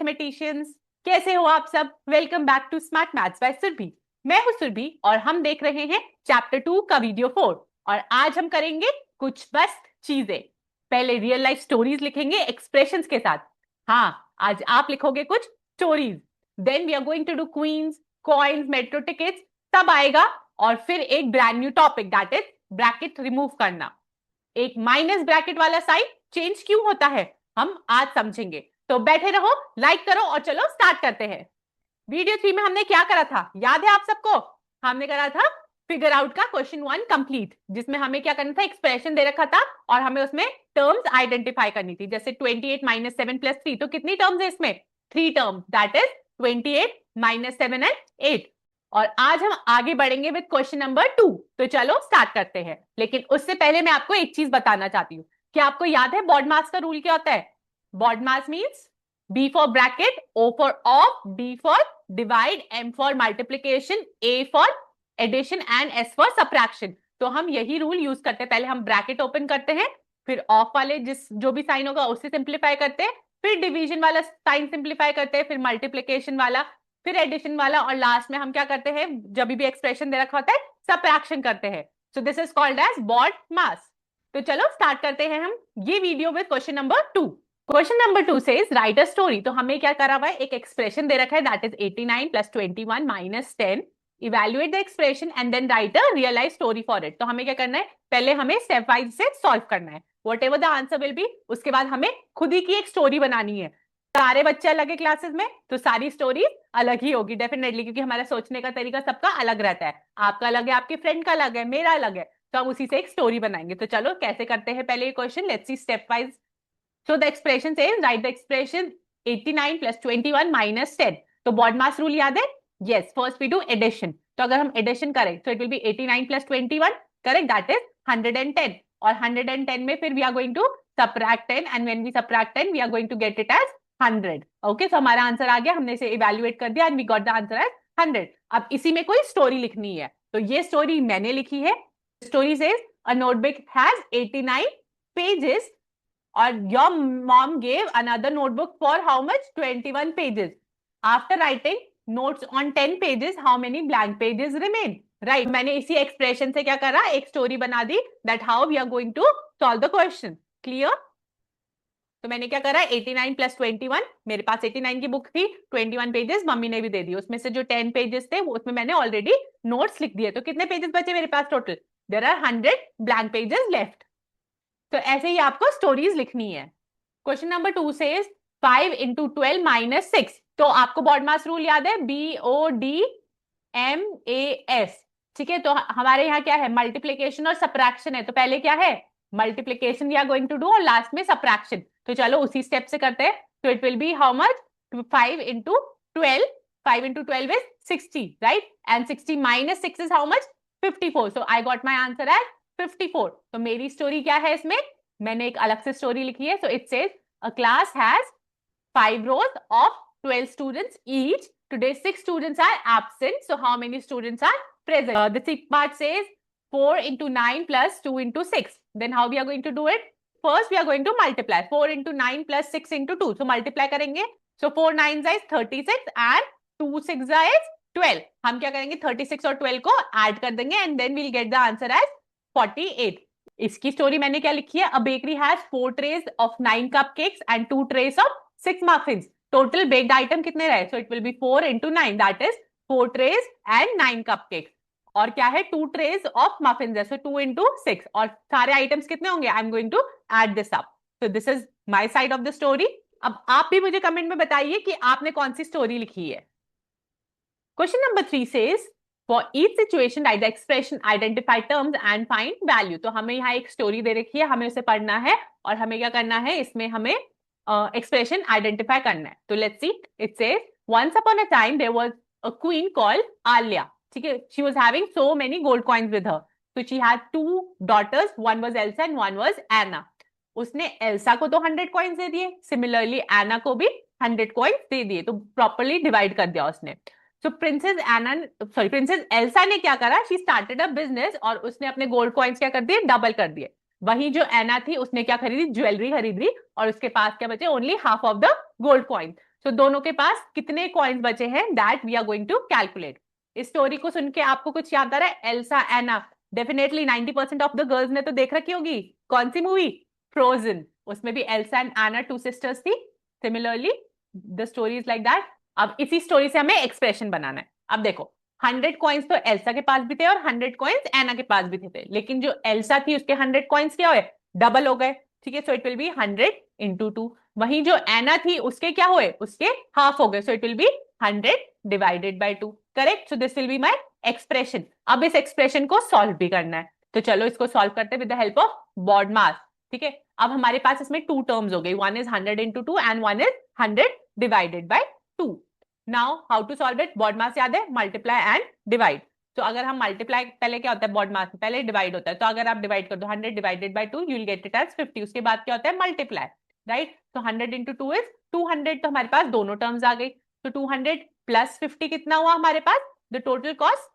Mathematicians, कैसे हो आप सब। Welcome back to smart maths by Surbhi. मैं हूं सुरभि और हम देख रहे हैं चैप्टर 2 का वीडियो 4 और आज हम करेंगे कुछ बस चीजें। पहले रियल लाइफ स्टोरीज लिखेंगे एक्सप्रेशंस के साथ। हाँ, आज आप लिखोगे कुछ stories. Then we are going to do queens, coins, metro tickets, सब आएगा। और फिर एक brand new topic, that is bracket remove करना। एक माइनस ब्रैकेट वाला साइन चेंज क्यों होता है हम आज समझेंगे। तो बैठे रहो, लाइक करो और चलो स्टार्ट करते हैं। वीडियो 3 में हमने क्या करा था, याद है आप सबको? हमने करा था फिगर आउट का क्वेश्चन 1 कंप्लीट, जिसमें हमें क्या करना था, एक्सप्रेशन दे रखा था और हमें उसमें टर्म्स आइडेंटिफाई करनी थी। जैसे 28 माइनस 7 प्लस 3, तो कितनी टर्म्स है इसमें? 3 terms, that is 28 minus 7 and 8। और आज हम आगे बढ़ेंगे विद क्वेश्चन नंबर 2। तो चलो स्टार्ट करते हैं। लेकिन उससे पहले मैं आपको एक चीज बताना चाहती हूँ। क्या आपको याद है BODMAS का रूल क्या होता है? BODMAS means B for bracket, O for off, D for divide, M for multiplication, A for addition and S for subtraction। तो हम यही रूल यूज करते हैं। पहले हम ब्रैकेट ओपन करते हैं, फिर ऑफ वाले जो भी साइन होगा उससे सिंप्लीफाई करते हैं, फिर डिवीजन वाला साइन सिंप्लीफाई करते हैं, फिर मल्टीप्लिकेशन वाला, फिर एडिशन वाला, और लास्ट में हम क्या करते हैं, जब भी एक्सप्रेशन दे रखा होता है सबट्रैक्शन करते हैं। So this is called as BODMAS। तो चलो स्टार्ट करते हैं हम ये video with question number 2। Question number 2 से राइट अ स्टोरी। तो हमें क्या करा हुआ है, एक एक्सप्रेशन दे रखा है, that is 89 plus 21 minus 10। Evaluate the expression and then write a real life story for it. तो हमें क्या करना है, पहले हमें स्टेप वाइज से सॉल्व करना है, what ever the answer will be. उसके बाद हमें खुद ही की एक स्टोरी बनानी है। सारे बच्चे अलग है क्लासेस में, तो सारी स्टोरी अलग ही होगी डेफिनेटली, क्योंकि हमारा सोचने का तरीका सबका अलग रहता है। आपका अलग है, आपके फ्रेंड का अलग है, मेरा अलग है, तो हम उसी से एक स्टोरी बनाएंगे। तो चलो कैसे करते हैं पहले ये question, let's see step wise. So the expression says write the expression 89 plus 21 minus 10. तो BODMAS रूल याद है? Yes, first we do addition. तो अगर हम addition करें तो it will be 89 plus 21, correct? That is 110. और 110 में फिर we are going to subtract 10 and when we subtract 10 we are going to get it as 100. Okay, so हमारा answer आ गया, हमने इसे evaluate कर दिया and we got the answer as 100. अब इसी में कोई स्टोरी लिखनी है, तो ये स्टोरी मैंने लिखी है। Story says a notebook has 89 pages. Or your mom gave another notebook for how much? 21 pages. After writing notes on 10 pages, how many blank pages remain? Right. मैंने इसी एक्सप्रेशन से क्या करा, एक स्टोरी बना दी, that how we are going to solve the question. Clear? तो मैंने क्या करा, 89 प्लस 21, मेरे पास 89 की बुक थी, 21 पेजेस मम्मी ने भी दे दी। उसमें से जो 10 पेजेस थे उसमें मैंने ऑलरेडी नोट्स लिख दिए। तो कितने पेजेस बचे मेरे पास total? There are 100 blank pages left. तो ऐसे ही आपको स्टोरीज लिखनी है। क्वेश्चन नंबर 2 से 5 इंटू 12 माइनस 6। तो आपको BODMAS रूल याद है, BODMAS। ठीक है, तो हमारे यहाँ क्या है, मल्टीप्लीकेशन और सब्ट्रैक्शन है। तो पहले क्या है, multiplication we are going to do और लास्ट में सब्ट्रैक्शन। तो चलो उसी स्टेप से करते हैं। तो it will be how much, 5 into 12, 5 into 12 is 60, right? And 60 minus 6 is how much, 54। So I got my answer as 54। तो मेरी स्टोरी क्या है इसमें, मैंने एक अलग से स्टोरी लिखी है। So it says a class has 5 rows of 12 students each. Today 6 students are absent. So how many students are present? The sixth part says 4 into 9 plus 2 into 6. Then how we are going to do it? First we are going to multiply 4 into 9 plus 6 into 2. So multiply करेंगे। So 4 9s is 36 and 2 6 is 12. हम क्या करेंगे, 36 और 12 को add कर देंगे and then we'll get the answer as 48. इसकी story मैंने क्या लिखी है, a bakery has 4 trays of 9 cupcakes and 2 trays of 6 muffins. Total baked item कितने रहे? So it will be 4 into 9, that is 4 trays and 9 cupcakes. और क्या है, 2 trays of muffins है, so 2 into 6. और सारे आइटम्स कितने होंगे, I am going to add this up. So this is my side of the story. अब आप भी मुझे कमेंट में बताइए कि आपने कौन सी स्टोरी लिखी है। Question number 3 says for each situation write the expression, identify terms and find value। तो हमें यहाँ एक स्टोरी दे रखी है, हमें उसे पढ़ना है और हमें क्या करना है, इसमें हमें एक्सप्रेशन आइडेंटिफाई करना है। तो let's see, it says once upon a time there was a queen called Alia। ठीक है, she was having so many gold coins with her। So she had 2 daughters, one was Elsa and one was Anna। उसने Elsa को तो 100 coins दे दिए, similarly एना को भी 100 coins दे दिए, तो प्रॉपर्ली डिवाइड कर दिया उसने। So प्रिंसेस एल्सा ने क्या करा, शी स्टार्टेड अ बिजनेस और उसने अपने गोल्ड कॉइन्स क्या कर दिए, डबल कर दिए। वही जो एना थी उसने क्या खरीदी, ज्वेलरी खरीदी और उसके पास क्या बचे, only half of the gold coin. तो दोनों के पास कितने कॉइन्स बचे हैं that we are going to calculate. इस स्टोरी को सुन के आपको कुछ याद आ रहा है? Elsa Anna, definitely 90% of the girls ने तो देख रखी होगी। कौन सी मूवी? फ्रोजन। उसमें भी एल्सा एंड एना 2 सिस्टर्स थी। Similarly the story is like that. अब इसी स्टोरी से हमें एक्सप्रेशन बनाना है। अब देखो 100 कॉइन्स तो एल्सा के पास भी थे और 100 कॉइन्स एना के पास भी थे, लेकिन जो एल्सा थी उसके 100 कॉइन्स क्या हुए? डबल हो गए। ठीक है, सो इट विल बी 100 इंटू 2। वहीं जो एना थी उसके क्या हुए? उसके हाफ हो गए, सो it will B 100 divided by 2। Correct, so this will be my expression. अब इस एक्सप्रेशन को सॉल्व भी करना है, तो चलो इसको सॉल्व करते हैं with the help of BODMAS. ठीक है, अब हमारे पास इसमें 2 टर्म्स हो गई, one is 100 into 2 and one is 100 divided by 2। Now how to solve it? BODMAS याद है, मल्टीप्लाई एंड डिवाइड। तो अगर हम मल्टीप्लाई, पहले क्या होता है बॉड मास, पहले डिवाइड होता है, तो अगर आप डिवाइड कर दो 100 divided by 2 you will get it as 50। उसके बाद क्या होता है? Multiply, right? तो 100 इंटू 2 इज 200, तो हमारे पास दोनों टर्म्स आ गई। तो 200 प्लस 50 कितना हुआ हमारे पास? The total cost,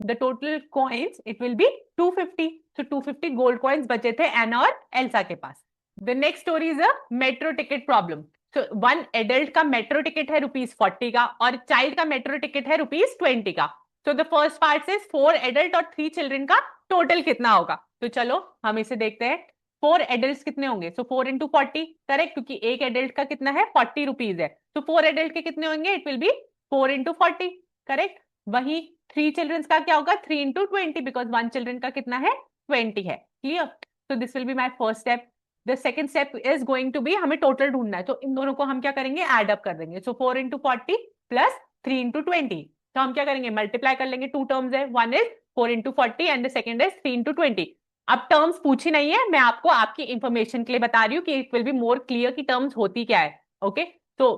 the total coins it will be 250. so 250 gold coins बचे थे एना और एल्सा के पास। the next story is a metro ticket problem. so one adult का मेट्रो टिकट है ₹40 का और चाइल्ड का मेट्रो टिकट है ₹20 का। so the first part says 4 adult और 3 children का टोटल कितना होगा। तो चलो हम इसे देखते हैं। 4 एडल्ट कितने होंगे? सो 4 इंटू 40, करेक्ट, क्योंकि एक एडल्ट का कितना है? ₹40 है। तो 4 एडल्ट के कितने होंगे? It will B 4 into 40, correct. वही 3 चिल्ड्रंस का क्या होगा? 3 इंटू 20, बिकॉज 1 चिल्ड्रन का कितना है? 20 है। क्लियर? तो this will be my first step. The second step is going to be, हमें टोटल ढूंढना है, तो इन दोनों को हम क्या करेंगे? एड अप कर देंगे। सो 4 इंटू 40 प्लस 3 इंटू 20, तो हम क्या करेंगे? मल्टीप्लाई कर लेंगे। 2 टर्म्स है, one is 4 into 40 and the second is 3 into 20। अब टर्म्स पूछी नहीं है, मैं आपको आपकी इंफॉर्मेशन के लिए बता रही हूँ कि it will be more clear कि टर्म्स होती क्या है। ओके, तो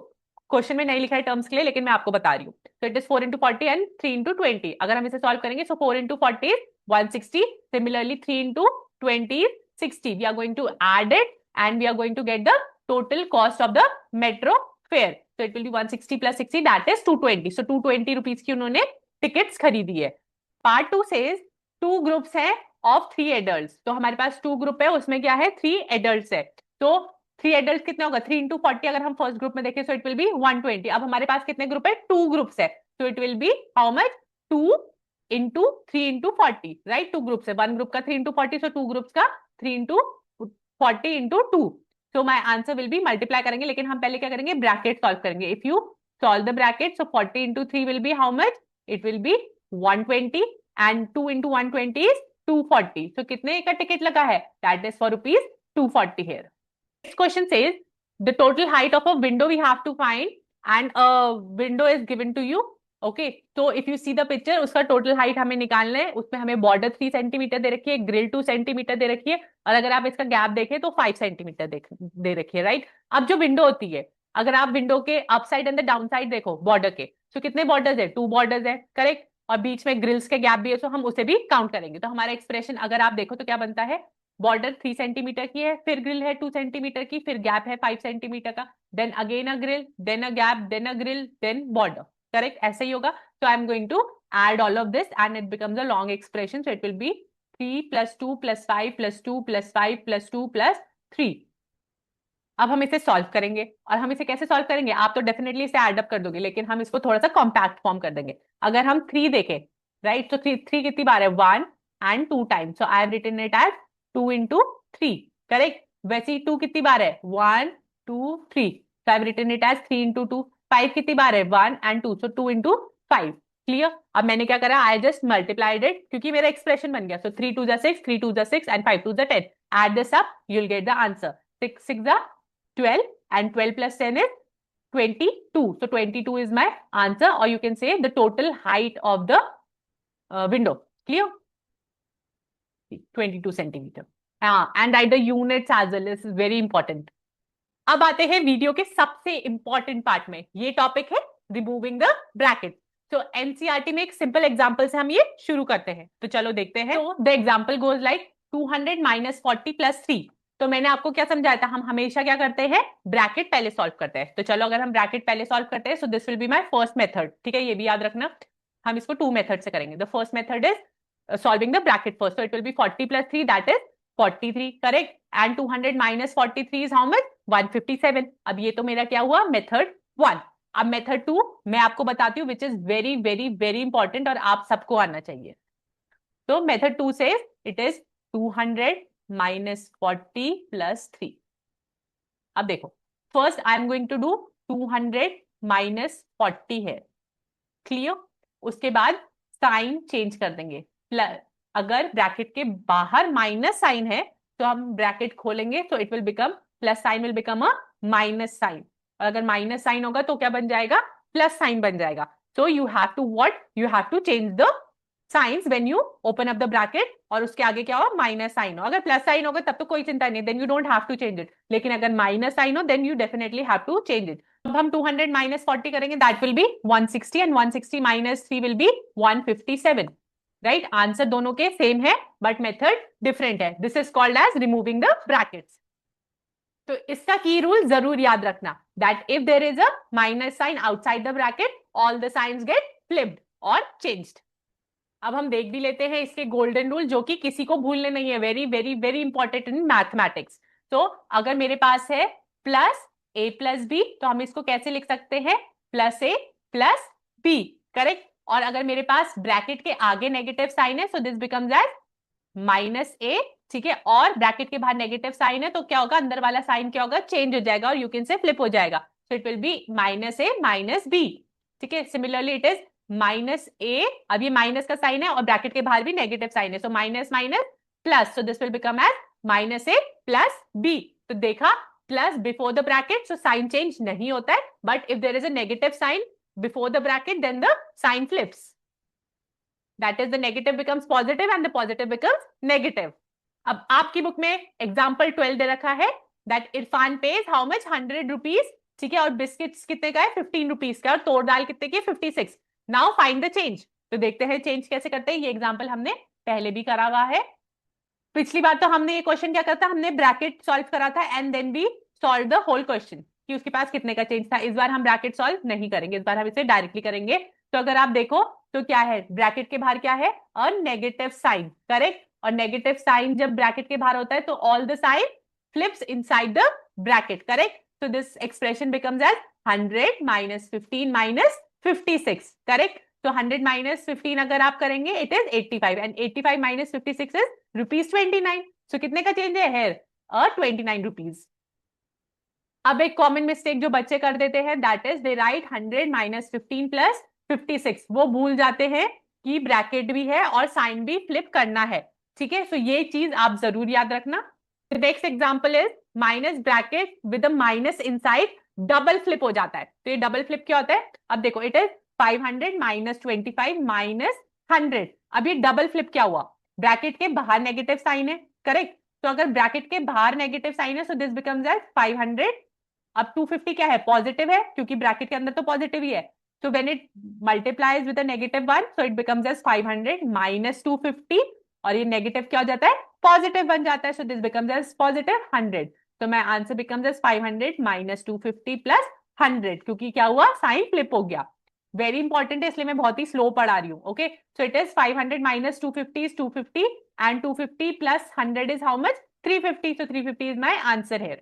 क्वेश्चन में नहीं लिखा है टर्म्स के लिए, लेकिन मैं आपको बता रही हूँ। तो it is 4 into 40 and 3 into 20। अगर हम इसे सॉल्व करेंगे, so 4 into 40 is 160, similarly 3 into 20 is 60। We are going to add it and we are going to get the total cost of the metro fare. so it will be 160 plus 60, that is 220. so 220 rupees की उन्होंने tickets खरीदी है। Part 2 says 2 groups हैं of 3 adults. तो हमारे पास 2 group है, उसमें क्या है? 3 एडल्ट्स है। तो 3 एडल्ट कितने होगा? 3 इंटू 40 अगर हम फर्स्ट ग्रुप में देखें, सो इट विल बी 120। अब हमारे पास कितने ग्रुप है? 2 ग्रुप्स है, तो it will be how much? 2 into 3 into 40, right? 2 groups है, 1 ग्रुप का 3 इंटू 40, सो 2 ग्रुप्स का 3 into 40 into 2। So my answer will be, multiply करेंगे, लेकिन हम पहले क्या करेंगे? ब्रैकेट सॉल्व करेंगे। If you solve the bracket, so 40 into 3 will be how much? It will B 120 and 2 into 120 is 240। सो कितने का टिकट लगा है? That is for ₹240 here. Next question says the total height of a window we have to find and a window is given to you. Okay, so if you see the picture, उसका total height हमें निकालना है। उसमें हमें border 3 centimetre दे रखी है, grill 2 centimetre दे रखी है, और अगर आप इसका गैप देखें तो 5 सेंटीमीटर दे रखी है, राइट? अब जो विंडो होती है, अगर आप विंडो के up side and the down side देखो बॉर्डर के, तो कितने बॉर्डर्स है? 2 बॉर्डर्स है, करेक्ट, और बीच में ग्रिल्स के गैप भी है, तो हम उसे भी काउंट करेंगे। तो हमारा एक्सप्रेशन अगर आप देखो तो क्या बनता है? बॉर्डर 3 सेंटीमीटर की है, फिर ग्रिल है 2 सेंटीमीटर की, फिर गैप है 5 सेंटीमीटर का, then again a grill, then a gap, then a grill, then border, correct? ऐसे ही होगा। So I am going to add all of this and it becomes a long expression. So it will be 3 plus 2 plus 5 plus 2 plus 5 plus 2 plus 3. अब हम इसे solve करेंगे, और हम इसे कैसे सॉल्व करेंगे? आप तो डेफिनेटली इसे एड अप कर दोगे, लेकिन हम इसको थोड़ा सा कॉम्पैक्ट फॉर्म कर देंगे। अगर हम 3 देखें, राइट, तो 3 कितनी बार है? 1 and 2 times. So I have written it as 2 into 3, correct? वैसे ही 2 कितनी बार है? 1 2 3. So I have written it as 3 into 2. 5 कितनी बार है? 1 and 2. So 2 into 5. क्लियर? अब मैंने क्या करा? आई जस्ट मल्टीप्लाइड इट, क्योंकि मेरा एक्सप्रेशन बन गया। सो 3 2 6, 3 2 6 and 5 2 10. Add this up, you'll get the answer. 6 6 12 and 12 plus 10 is 22. So 22 is my answer, or you can say the total height of the window. Clear? 22 centimeter. And write the units as well. This is very important. अब आते हैं video के सबसे important part में। ये topic है removing the bracket. तो NCERT में एक सिंपल एग्जांपल से हम ये शुरू करते हैं, तो चलो देखते हैं। तो the example goes like 200 minus 40 plus 3. तो मैंने आपको क्या समझाया था? हम हमेशा क्या करते हैं? ब्रैकेट पहले सॉल्व करते हैं। तो चलो अगर हम ब्रैकेट पहले सॉल्व करते हैं, so this will be my first method. ठीक है, ये भी याद रखना, हम इसको 2 मेथड से करेंगे। The first method is solving the bracket first, so it will B 40 plus 3, that is 43, correct? And 200 minus 43 is how much? 157. अब ये तो मेरा क्या हुआ? मेथड 1। अब मेथड 2 मैं आपको बताती हूँ, which is very very very important और आप सबको आना चाहिए। तो मेथड 2 से इट इज 200 माइनस 40 प्लस 3। अब देखो, first I am going to do 200 minus 40 है, क्लियर। उसके बाद साइन चेंज कर देंगे, अगर ब्रैकेट के बाहर माइनस साइन है तो हम ब्रैकेट खोलेंगे तो it will become plus sign will become a minus sign, और अगर माइनस साइन होगा तो क्या बन जाएगा, प्लस साइन बन जाएगा। So you have to what, you have to change the signs when you open up the bracket, और उसके आगे क्या हो, माइनस साइन हो। अगर प्लस साइन होगा तब तो कोई चिंता नहीं, then you don't have to change it, लेकिन अगर माइनस साइन हो then you definitely have to change it. अब हम 200 माइनस 40 करेंगे, that will be 160 and 160 minus 3 will be 157, right. Answer दोनों के सेम है बट मेथड डिफरेंट है। This is called as removing the brackets. तो इसका की रूल जरूर याद रखना, that if there is a minus sign outside the bracket all the signs get flipped और चेंज्ड। अब हम देख भी लेते हैं इसके गोल्डन रूल, जो कि किसी को भूलने नहीं है, very very very important in mathematics. तो अगर मेरे पास है प्लस a प्लस बी, तो हम इसको कैसे लिख सकते हैं, plus a plus b, correct. और अगर मेरे पास ब्रैकेट के आगे नेगेटिव साइन है, so this becomes as minus a, ठीक है। और ब्रैकेट के बाहर नेगेटिव साइन है तो क्या होगा, अंदर वाला साइन क्या होगा, चेंज हो जाएगा और यू कैन से फ्लिप हो जाएगा, सो it will be minus a minus b, ठीक है। सिमिलरली इट इज माइनस ए, अब ये माइनस का साइन है और ब्रैकेट के बाहर भी नेगेटिव साइन है, so minus minus plus, so this will become as minus a plus b. तो देखा, plus before the bracket so sign change नहीं होता है, but if there is a negative sign before the bracket then the sign flips, that is the negative becomes positive and the positive becomes negative. अब आपकी book में example 12 दे रखा है, that Irfan pays how much 100 rupees, ठीक है, और biscuits कितने का है, 15 रुपीज का, और तोड़ दाल कितने की, 56। Now find the change. तो देखते हैं चेंज कैसे करते हैं। ये एग्जाम्पल हमने पहले भी करा हुआ है, पिछली बार तो हमने ये क्वेश्चन क्या करता, हमने ब्रैकेट सॉल्व करा था and then we solve the whole question कि उसके पास कितने का चेंज था। इस बार हम ब्रैकेट सॉल्व नहीं करेंगे, इस बार हम इसे डायरेक्टली करेंगे। तो अगर आप देखो तो क्या है, ब्रैकेट के बाहर क्या है, अ नेगेटिव साइन, करेक्ट। और नेगेटिव साइन जब ब्रैकेट के बाहर होता है तो all the sign flips inside the bracket, correct. So this expression becomes as 100 minus 15 minus 56, correct? So 100 minus 15 अगर आप करेंगे it is 85 and 85 minus 56 is rupees 29. So कितने का चेंज है here? 29 rupees. अब एक कॉमन मिस्टेक जो बच्चे कर देते हैं, that is they right 100 minus 15 plus 56। वो भूल जाते हैं कि ब्रैकेट भी है और साइन भी फ्लिप करना है, ठीक है। सो ये चीज आप जरूर याद रखना। Next example is minus bracket with minus inside, double flip हो जाता है। तो ये डबल फ्लिप क्या होता है, अब देखो इट इज 500 माइनस 25 माइनस 100। अब ये डबल फ्लिप क्या हुआ, ब्रैकेट के बाहर नेगेटिव साइन है, करेक्ट। तो अगर ब्रैकेट के बाहर नेगेटिव साइन है, सो दिस बिकम्स एज 500। अब 250 क्या है, पॉजिटिव है, क्योंकि ब्रैकेट के अंदर तो पॉजिटिव ही है। So when it multiplies with a negative 1, so it becomes as 500 minus 250, और ये नेगेटिव क्या हो जाता है, पॉजिटिव बन जाता है। So this becomes as positive 100. तो मैं answer becomes as 500 minus 250 plus 100, क्योंकि क्या हुआ, साइन फ्लिप हो गया। वेरी इंपॉर्टेंट है, इसलिए मैं बहुत ही स्लो पढ़ा रही हूँ, okay. So it is 500 minus 250 is 250 and 250 plus 100 is how much, 350. So 350 is my answer here.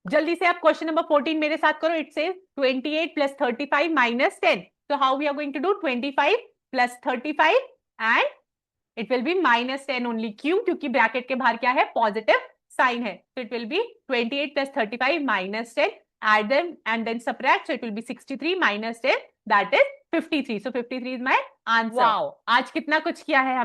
जल्दी से आप क्वेश्चन नंबर 14 मेरे साथ करो। It says 28 plus 35 minus 10। तो how we are going to do 25 plus 35 and it will be minus 10 only, क्यों, क्योंकि bracket के बाहर क्या है, पॉजिटिव साइन है। तो it will be 28 plus 35 minus 10, add them and then subtract, so it will be 63 minus 10, that is 53. So 53 is my answer. आज कितना कुछ किया है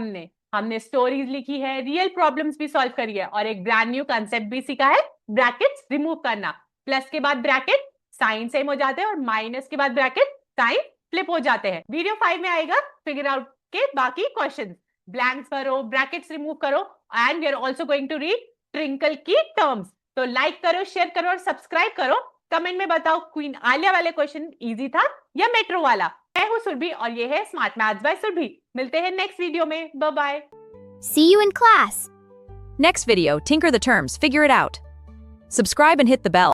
हमने स्टोरीज लिखी है, रियल प्रॉब्लम्स भी सॉल्व करी है, और एक ब्रांड न्यू कंसेप्ट भी सीखा है, ब्रैकेट्स रिमूव करना। प्लस के बाद ब्रैकेट साइन सेम हो जाते हैं और माइनस के बाद ब्रैकेट साइन फ्लिप हो जाते हैं। वीडियो 5 में आएगा फिगर आउट के बाकी क्वेश्चंस, ब्लैंक्स भरो, ब्रैकेट्स रिमूव करो, and we are also going to read Twinkle की टर्म्स। तो लाइक करो, शेयर करो और सब्सक्राइब करो। कमेंट में बताओ क्वीन आलिया वाले क्वेश्चन इजी था या मेट्रो वाला। मैं हूं सुरभि और ये है स्मार्ट मैथ्स बाय सुरभि। मिलते हैं नेक्स्ट वीडियो में, bye bye. See you in class. Next video, tinker the terms, figure it out. Subscribe and hit the bell.